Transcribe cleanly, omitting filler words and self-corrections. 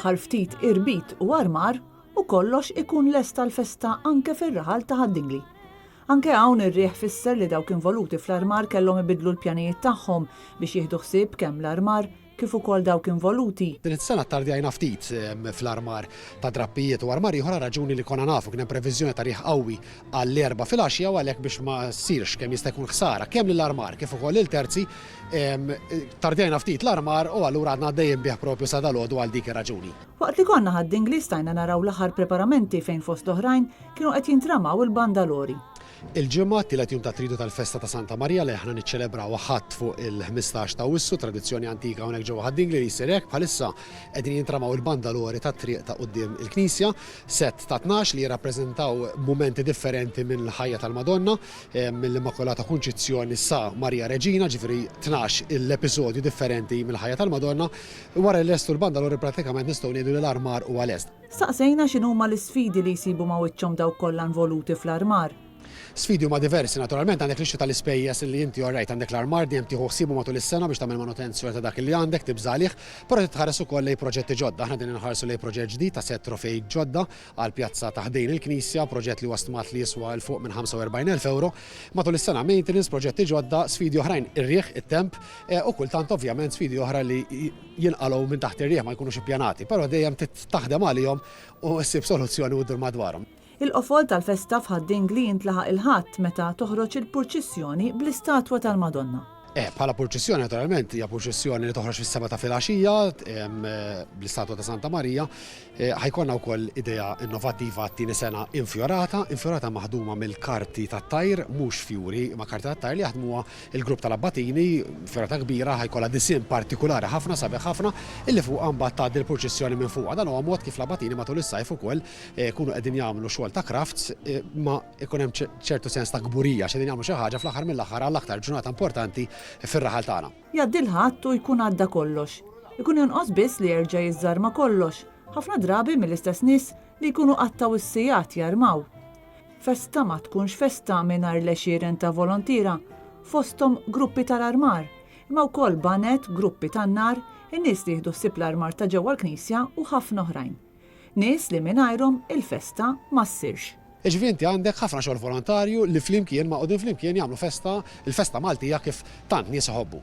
l-aħħar ftit irbit u armar u kollox ikun lest tal-festa anke fir-raħal ta' Ħaddingli. Anke hawn ir-riħ fisser li dawk involuti fl-armar kellhom ibidlu l-pjanijiet tagħhom biex jieħdu ħsieb kemm l-armar kif ukoll dawk involuti. Din is-sena tardjajna ftit fl-armar ta' drappijiet u armar ieħor raġuni li konna nafu kien hemm previżjoni ta' riħ qawwi għall-erba' filgħaxija u għalhekk biex ma ssirx kemm jista' jkun ħsara kemm lill-armar kif ukoll il-terzi tardjajna ftit l-armar u allura għadna għaddejjin bih propju sa dalgħodu għal dik ir-raġuni. Waqt li konna Ħaddingli stajna naraw l-aħħar preparamenti fejn fost oħrajn kienu qed jintramaw il-bandalori. Il-ġimgħa tielet jum ta' tridu tal-festa ta' Santa Marija li aħna niċċelebraw ħadd fuq il-15 ta' Wissu, tradizzjoni antika hawnhekk ġewwa Ħaddingli li jsir hekk bħalissa qegħdin jintramaw il-bandalori tat-triq ta' quddiem il-Knisja, set ta' 12 li jirrappreżentaw mumenti differenti mill-ħajja tal-Madonna, mill-Immakolata Kunċizzjoni sa Marija Reġina, ġifieri 12 l-episodju differenti mill-ħajja tal-Madonna. Wara l-estu l-bandalori prattikament nistgħu ngħidu li l-armar huwa lest. Staqsejna x'inhuma l-isfidi li jsibu ma' wiċċhom dawk kollha involuti fl-armar. Sfidi huma diversi naturalment għandek l-ixtu tal-ispejjeż li inti orajt għandek l-armar dejjem tieħu ħsiebu matul is-sena biex tagħmel manutenzjoni ta' dak li għandek tibżalih, però titħares ukoll lejn proġetti ġodda. Aħna din inħarsu lejn proġett ġdid ta' set trofej ġodda għal pjazza ta' ħdejn il-Knisja, proġett li wastmat li jiswa l fuq minn 45,000 euro. Matul is-sena maintenance, proġetti ġodda, sfidi oħrajn ir-riħ, it-temp u kultant ovvjament sfidi oħra li jinqalgħu minn taħt ir-riħ ma jkunux ippjanati, però dejjem taħdem għalihom u ssib soluzzjoni u ddur madwarhom. Il-qofol tal-festa f'Ħaddingli jintlaħaq il-ħadd meta toħroġ il-purċissjoni bl-istatwa tal-Madonna. Bħala purċissjoni naturalment hija purċissjoni li toħroġ fis-7 ta' filgħaxija bl-istatwa ta' Santa Marija. Ħajkonna wkoll idea innovattiva t-tieni sena infjorata maħduma mill-karti tat-tajr, mhux fjuri ma' karti tat-tajr li jaħdmuha il-grupp tal-Abbatini, fjorata kbira ħajkollha disinn partikulari ħafna sabiħ ħafna illi fuq mbagħad tgħaddi l-purċissjoni minn fuqha. Dan huwa mod kif l-Abbatini matul is-sajf ukoll jkunu qegħdin jagħmlu xogħol ta' crafts ma ikun hemm ċertu sens ta' gburija x'qegħdin jagħmlu xi ħaġa fl-aħħar mill-aħħar għall-aktar ġurnata importanti fir-raħal tagħna. Jgħaddi l-ħadd u jkun għadda kollox. Ikun jonqos biss li jerġa' jiżżarma kollox. Ħafna drabi mill-istess nies li jkunu qattaw is-sejjat jarmaw. Festa ma tkunx festa mingħajr l-għexieren ta' volontira, fosthom gruppi tal-armar, imma wkoll banet, gruppi tan-nar, in-nies li jieħdu ħsieb l-armar ta' ġewwa l-Knisja u ħafna oħrajn. Nies li mingħajrhom il-festa ma ssirx. Ġifieri inti għandek ħafna xogħol volontarju li flimkien ma' qudiem flimkien jagħmlu festa, il-festa Maltija kif tant nies iħobbu.